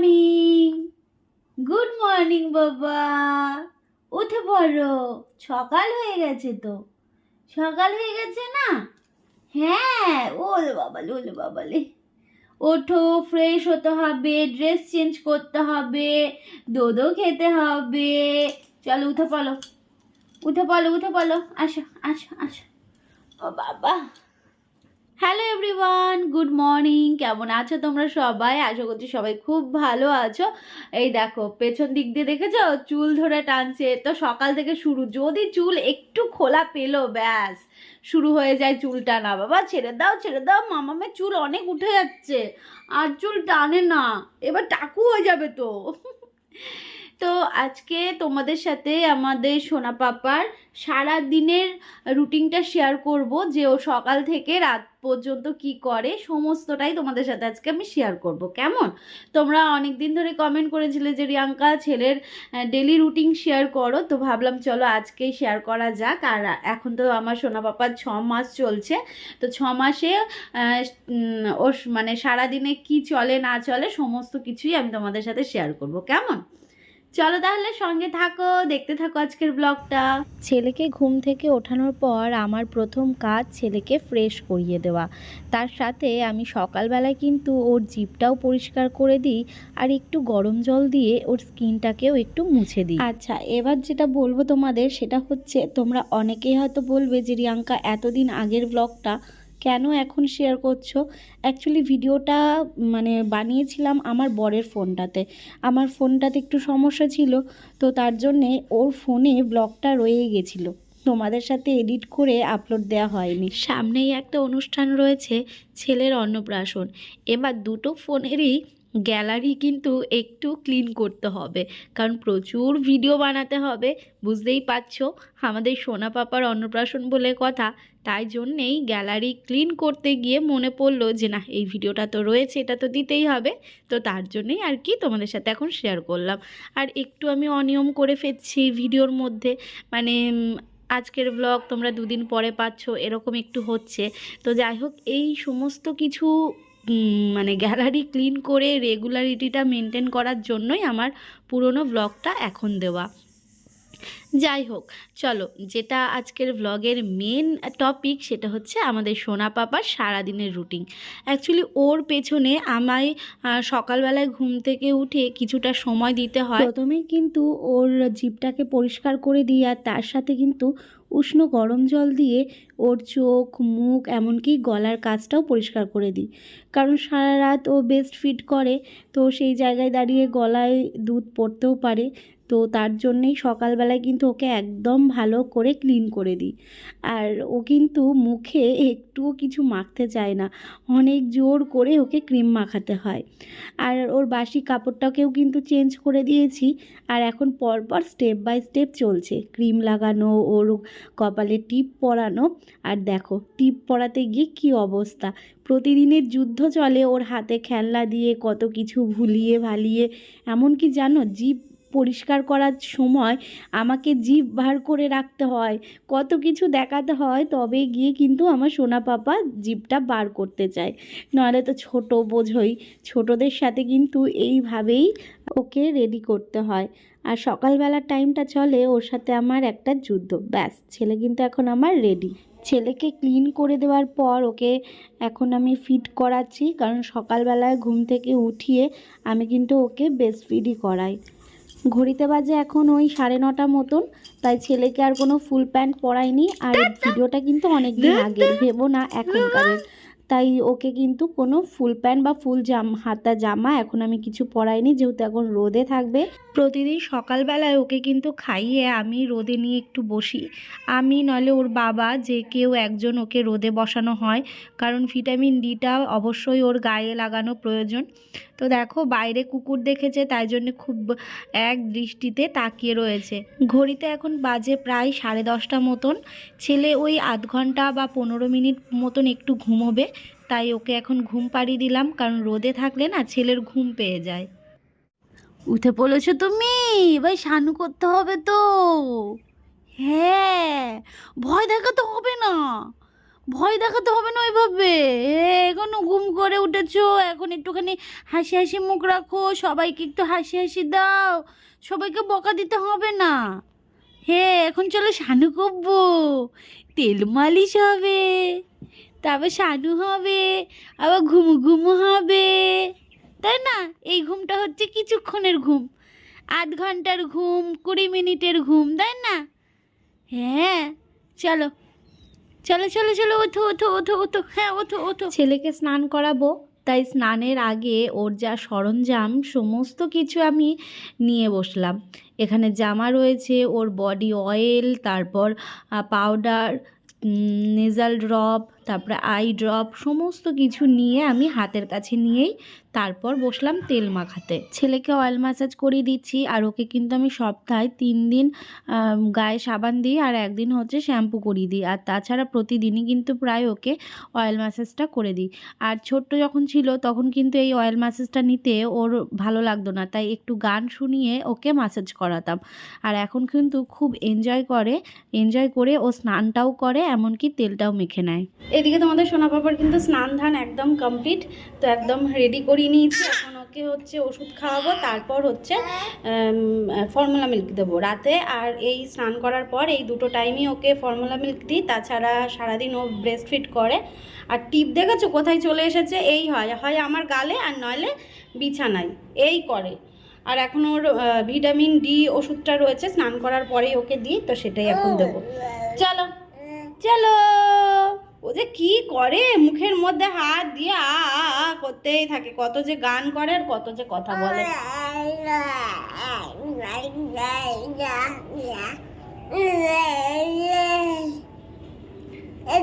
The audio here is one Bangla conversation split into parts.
মর্নিং। গুড মর্নিং বাবা, উঠে পড়ো, সকাল হয়ে গেছে তো। সকাল হয়ে গেছে না? হ্যাঁ, ওলে বাবালে ওলে বাবালে। ওঠো, ফ্রেশ হতে হবে, ড্রেস চেঞ্জ করতে হবে, দুধও খেতে হবে। চলো উঠে পড়ো, উঠে পড়ো, উঠে পড়ো, আসো আসো আসো। ও বাবা। Hello everyone, good morning. কেমন আছো তোমরা সবাই? আশা করছি সবাই খুব ভালো আছো। এই দেখো পেছন দিক দিয়ে দেখেছো চুল ধরে টানছে, তো সকাল থেকে শুরু। যদি চুল একটু খোলা পেলো ব্যাস শুরু হয়ে যায় চুল টানা। বাবা ছেড়ে দাও ছেড়ে দাও, মামামের চুল অনেক উঠে যাচ্ছে আর চুল টানে না, এবার টাকু হয়ে যাবে তো। তো আজকে তোমাদের সাথে আমাদের সোনা পাপার সারা দিনের রুটিনটা শেয়ার করব, যে ও সকাল থেকে রাত পর্যন্ত কি করে সমস্তটাই তোমাদের সাথে আজকে আমি শেয়ার করব। কেমন? তোমরা অনেক দিন ধরে কমেন্ট করেছিলে যে রিয়াঙ্কা ছেলের ডেলি রুটিন শেয়ার করো, তো ভাবলাম চলো আজকেই শেয়ার করা যাক। আর এখন তো আমার সোনা পাপার 6 মাস চলছে, তো 6 মাসে ওর মানে সারাদিনে কি চলে না চলে সমস্ত কিছুই আমি তোমাদের সাথে শেয়ার করব। কেমন? চলো তাহলে সঙ্গে থাকো, দেখতে থাকো আজকের ব্লগটা। ছেলেকে ঘুম থেকে ওঠানোর পর আমার প্রথম কাজ ছেলেকে ফ্রেশ করিয়ে দেওয়া। তার সাথে আমি সকালবেলায় কিন্তু ওর জিভটাও পরিষ্কার করে দিই, আর একটু গরম জল দিয়ে ওর স্কিনটাকেও একটু মুছে দিই। আচ্ছা, এবার যেটা বলবো তোমাদের সেটা হচ্ছে, তোমরা অনেকেই হয়তো বলবে যে রিয়াঙ্কা এতদিন আগের ব্লগটা কেন এখন শেয়ার করছো। অ্যাকচুয়ালি ভিডিওটা বানিয়েছিলাম আমার বরের ফোনটাতে। আমার ফোনটাতে একটু সমস্যা ছিল, তো তার জন্যে ওর ফোনে ব্লগটা রয়ে গেছিলো, তোমাদের সাথে এডিট করে আপলোড দেওয়া হয়নি। সামনেই একটা অনুষ্ঠান রয়েছে, ছেলের অন্নপ্রাশন। এবার দুটো ফোনেরই গ্যালারি কিন্তু একটু ক্লিন করতে হবে, কারণ প্রচুর ভিডিও বানাতে হবে। বুঝতেই পারছো আমাদের সোনা পাপার অন্নপ্রাশন বলে কথা, তাই জন্যেই গ্যালারি ক্লিন করতে গিয়ে মনে পড়লো যে না, এই ভিডিওটা তো রয়েছে, এটা তো দিতেই হবে। তো তার জন্যেই আর কি তোমাদের সাথে এখন শেয়ার করলাম। আর একটু আমি অনিয়ম করে ফেলছি ভিডিওর মধ্যে, আজকের ব্লগ তোমরা দুদিন পরে পাচ্ছ, এরকম একটু হচ্ছে। তো যাই হোক, এই সমস্ত কিছু গ্যালারি ক্লিন করে রেগুলারিটিটা মেনটেন করার জন্যই আমার পুরনো ব্লগটা এখন দেওয়া। যাই হোক, চলো যেটা আজকের ব্লগের মেন টপিক সেটা হচ্ছে আমাদের সোনা পাপার সারাদিনের রুটিন। অ্যাকচুয়ালি ওর পেছনে আমায় সকালবেলায় ঘুম থেকে উঠে কিছুটা সময় দিতে হয়। প্রথমেই কিন্তু ওর জিভটাকে পরিষ্কার করে দিই, আর তার সাথে কিন্তু উষ্ণ গরম জল দিয়ে ওর চোখ মুখ এমনকি গলার কাছটাও পরিষ্কার করে দিই, কারণ সারা রাত ও ব্রেস্ট ফিড করে, তো সেই জায়গায় দাঁড়িয়ে গলায় দুধ পড়তেও পারে। তো তার জন্যেই সকালবেলায় কিন্তু ওকে একদম ভালো করে ক্লিন করে দিই। আর ও কিন্তু মুখে একটুও কিছু মাখতে চায় না, অনেক জোর করে ওকে ক্রিম মাখাতে হয়। আর ওর বাসি কাপড়টাকেও কিন্তু চেঞ্জ করে দিয়েছি, আর এখন পরপর স্টেপ বাই স্টেপ চলছে, ক্রিম লাগানো, ওর কপালে টিপ পরানো। আর দেখো টিপ পরাতে গিয়ে কী অবস্থা, প্রতিদিনের যুদ্ধ চলে ওর হাতে খেলনা দিয়ে, কত কিছু ভুলিয়ে ভালিয়ে। এমনকি জানো, জিভ পরিষ্কার করার সময় আমাকে জিভ বার করে রাখতে হয়, কত কিছু দেখাতে হয়, তবে গিয়ে কিন্তু আমার সোনা পাপা জিভটা বার করতে চায়। নাহলে তো ছোট বোঝোই, ছোটদের সাথে কিন্তু এইভাবেই ওকে রেডি করতে হয়। আর সকালবেলার টাইমটা চলে ওর সাথে আমার একটা যুদ্ধ। ব্যাস, ছেলে কিন্তু এখন আমার রেডি। ছেলেকে ক্লিন করে দেওয়ার পর ওকে এখন আমি ফিড করাচ্ছি, কারণ সকালবেলায় ঘুম থেকে উঠিয়ে আমি কিন্তু ওকে ব্রেস্ট ফিডই করাই। ঘড়িতে বাজে এখন ওই 9:30 মতন, তাই ছেলেকে আর কোনো ফুল প্যান্ট পরাইনি। আর ভিডিওটা কিন্তু অনেক দিন আগের, ভেবো না এখনকারের। তাই ওকে কিন্তু কোনো ফুল প্যান্ট বা ফুল হাতা জামা এখন আমি কিছু পরাইনি, যেহেতু এখন রোদে থাকবে। প্রতিদিন সকালবেলায় ওকে কিন্তু খাইয়ে আমি রোদে নিয়ে একটু বসি, আমি নইলে ওর বাবা, যে কেউ একজন ওকে রোদে বসানো হয়, কারণ ভিটামিন ডিটা অবশ্যই ওর গায়ে লাগানো প্রয়োজন। তো দেখো বাইরে কুকুর দেখেছে, তাই জন্য খুব এক দৃষ্টিতে তাকিয়ে রয়েছে। ঘড়িতে এখন বাজে প্রায় 10:30 মতন। ছেলে ওই আধ ঘন্টা বা 15 মিনিট মতন একটু ঘুমোবে, তাই ওকে এখন ঘুম পাড়িয়ে দিলাম, কারণ রোদে থাকলে না ছেলের ঘুম পেয়ে যায়। উঠে পড়েছো তুমি? এবার স্নান করতে হবে তো। হ্যাঁ, ভয় দেখাতে হবে না, ভয় দেখাতে হবে না ওইভাবে। এখনো ঘুম করে উঠেছো, এখন একটুখানি হাসি হাসি মুখ রাখো, সবাইকে একটু হাসি হাসি দাও, সবাইকে বকা দিতে হবে না। এখন চলো সানু করবো, তেল মালিশ হবে, তারপর সানু হবে, আবার ঘুমু ঘুমু হবে, তাই না? এই ঘুমটা হচ্ছে কিছুক্ষণের ঘুম, 8 ঘন্টার ঘুম, 20 মিনিটের ঘুম, তাই না? চলো চলো চলো চলো, ওঠো ওঠো ওঠো ওঠো, ওঠো ওঠো। ছেলেকে স্নান করাবো, তাই স্নানের আগে ওর যা সরঞ্জাম সমস্ত কিছু আমি নিয়ে বসলাম। এখানে জামা রয়েছে, ওর বডি অয়েল, তারপর পাউডার, নেজাল ড্রপ, তারপরে আই ড্রপ, সমস্ত কিছু নিয়ে আমি হাতের কাছে নিয়েই তারপর বসলাম তেল মাখাতে। ছেলেকে অয়েল ম্যাসাজ করিয়ে দিচ্ছি, আর ওকে কিন্তু আমি সপ্তাহে 3 দিন গায়ে সাবান দিই, আর 1 দিন হচ্ছে শ্যাম্পু করিয়ে দিই। আর তাছাড়া প্রতিদিনই কিন্তু প্রায় ওকে অয়েল ম্যাসাজটা করে দিই। আর ছোট্ট যখন ছিল তখন কিন্তু এই অয়েল ম্যাসাজটা নিতে ওর ভালো লাগতো না, তাই একটু গান শুনিয়ে ওকে ম্যাসাজ করাতাম। আর এখন কিন্তু খুব এনজয় করে ও স্নানটাও করে, এমনকি তেলটাও মেখে নেয়। এদিকে তোমাদের সোনা পাপার কিন্তু স্নান ধান একদম কমপ্লিট, তো একদম রেডি করিয়ে নিয়েছি। এখন ওকে হচ্ছে ওষুধ খাওয়াবো, তারপর হচ্ছে ফর্মুলা মিল্ক দেবো রাতে। আর এই স্নান করার পর এই দুটো টাইমই ওকে ফর্মুলা মিল্ক দিই, তাছাড়া সারাদিন ও ব্রেস্ট ফিড করে। আর টিপ দেখেছো কোথায় চলে এসেছে? এই হয় আমার গালে, আর নইলে বিছানায়, এই করে। আর এখন ওর ভিটামিন ডি ওষুধটা রয়েছে, স্নান করার পরেই ওকে দিই, তো সেটাই এখন দেবো। চলো চলো। ও যে কি করে, মুখের মধ্যে হাত দিয়ে আ আ আ করতেই থাকে, কত যে গান করে আর কত যে কথা বলে।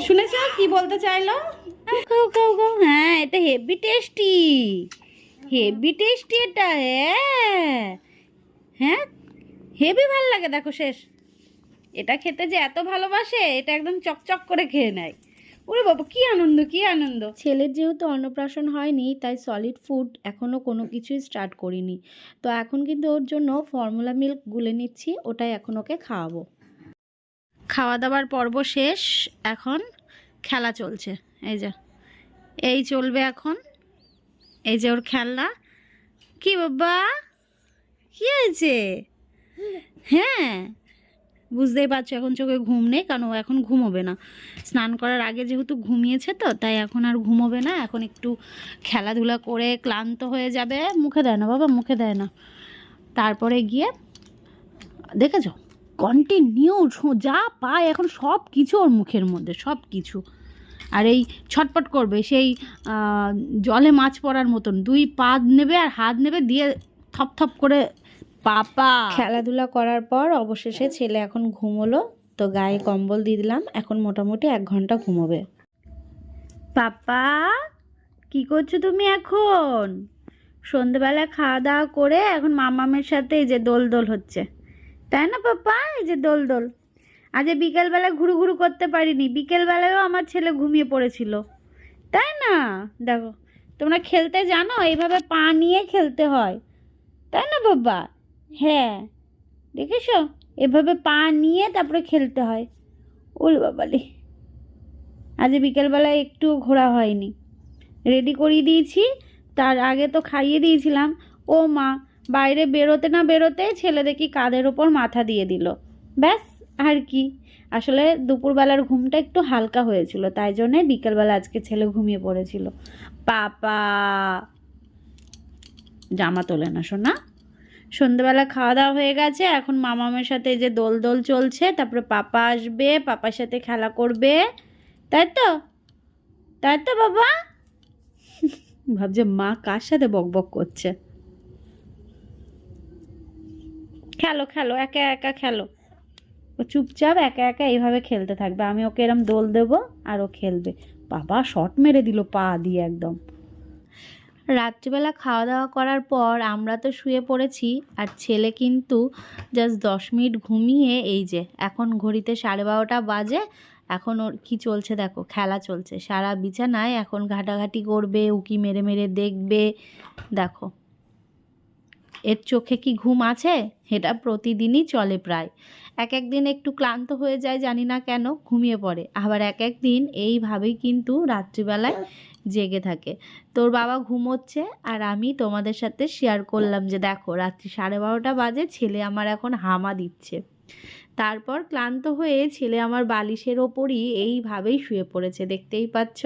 শুনেছ কি বলতে চাইলো? খাও খাও খাও, এটা হেভি টেস্টি, হেভি টেস্টি এটা। হেভি ভালো লাগে। দেখো শেষ, এটা খেতে যে এত ভালোবাসে, এটা একদম চকচক করে খেয়ে নেয়। ওরে বাবা, কি আনন্দ কি আনন্দ। ছেলের যেহেতু অন্নপ্রাশন হয়নি, তাই সলিড ফুড এখনও কোনো কিছুই স্টার্ট করিনি। তো এখন কিন্তু ওর জন্য ফর্মুলা মিল্ক গুলে নিচ্ছি, ওটাই এখন ওকে খাওয়াবো। খাওয়া দাওয়ার পর্ব শেষ, এখন খেলা চলছে। এই চলবে এখন, এই যে ওর খেলনা। কি বাবা, কি হয়েছে? বুঝতেই পারছো এখন চোখে ঘুম নেই, কারণ ও এখন ঘুমোবে না। স্নান করার আগে যেহেতু ঘুমিয়েছে, তো তাই এখন আর ঘুমোবে না। এখন একটু খেলাধুলা করে ক্লান্ত হয়ে যাবে। মুখে দেয় না বাবা, মুখে দেয় না। তারপরে গিয়ে দেখেছো, কন্টিনিউ যা পায় এখন সব কিছু ওর মুখের মধ্যে, সব কিছু। আর এই ছটপট করবে সেই জলে মাছ পড়ার মতন, 2 পা নেবে আর হাত নেবে, দিয়ে থপ থপ করে পাপা। খেলাধুলা করার পর অবশেষে ছেলে এখন ঘুমোলো, তো গায়ে কম্বল দিয়ে দিলাম। এখন মোটামুটি 1 ঘন্টা ঘুমোবে। পাপা কি করছো তুমি এখন? সন্ধ্যেবেলা খাওয়া দাওয়া করে এখন মামামের সাথে এই যে দোল দোল হচ্ছে, তাই না পাপা? এই যে দোল দোল। আজ বিকেলবেলা ঘুরু ঘুরু করতে পারিনি, বিকেলবেলায়ও আমার ছেলে ঘুমিয়ে পড়েছিল, তাই না? দেখো, তোমরা খেলতে জানো, এইভাবে পা নিয়ে খেলতে হয়, তাই না বাবা? দেখেছো, এভাবে পা নিয়ে তারপরে খেলতে হয়। ওরে বাবালে, আজ বিকেলবেলায় একটু ঘোরা হয়নি। রেডি করিয়ে দিয়েছি, তার আগে তো খাইয়ে দিয়েছিলাম। ও মা, বাইরে বেরোতে না বেরোতে ছেলে দেখি কাঁধের ওপর মাথা দিয়ে দিল, ব্যাস। আর কি, আসলে দুপুরবেলার ঘুমটা একটু হালকা হয়েছিল, তাই জন্যে বিকেলবেলা আজকে ছেলে ঘুমিয়ে পড়েছিল। পাপা জামা তোলে না শোনা। সন্ধ্যেবেলা খাওয়া দাওয়া হয়ে গেছে, এখন মামামের সাথে এই যে দোল দোল চলছে, তারপরে পাপা আসবে, পাপার সাথে খেলা করবে, তাই তো বাবা? ভাবছে মা কার সাথে বক বক করছে। খেলো খেলো, একা একা খেলো। ও চুপচাপ একা একা এইভাবে খেলতে থাকবে, আমি ওকে এরম দোল দেবো আর ও খেলবে। বাবা শট মেরে দিল পা দিয়ে একদম। রাত্রিবেলা খাওয়া দাওয়া করার পর আমরা তো শুয়ে পড়েছি, আর ছেলে কিন্তু জাস্ট 10 মিনিট ঘুমিয়ে এই যে এখন ঘড়িতে 12:30 বাজে। এখন ওর কি চলছে দেখো, খেলা চলছে সারা বিছানায়, এখন ঘাটাঘাটি করবে, উকি মেরে মেরে দেখবে। দেখো এর চোখে কি ঘুম আছে? এটা প্রতিদিনই চলে প্রায়। এক একদিন একটু ক্লান্ত হয়ে যায়, জানি না কেন, ঘুমিয়ে পড়ে। আবার এক একদিন এইভাবেই কিন্তু রাত্রিবেলায় জেগে থাকে। তোর বাবা ঘুমোচ্ছে আর আমি তোমাদের সাথে শেয়ার করলাম যে দেখো রাত্রি 12:30 বাজে, ছেলে আমার এখন হামা দিচ্ছে। তারপর ক্লান্ত হয়ে ছেলে আমার বালিশের ওপরই এইভাবেই শুয়ে পড়েছে, দেখতেই পাচ্ছ।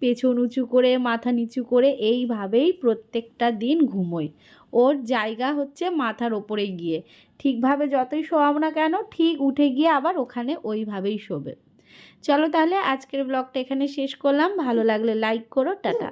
পেছন উঁচু করে মাথা নিচু করে এইভাবেই প্রত্যেকটা দিন ঘুমোয়। ওর জায়গা হচ্ছে মাথার ওপরে গিয়ে, ঠিকভাবে যতই শোয়াও না কেন ঠিক উঠে গিয়ে আবার ওখানে ওইভাবেই শোবে। চলো তাহলে আজকের ব্লগটা এখানে শেষ করলাম। ভালো লাগলে লাইক করো। টাটা।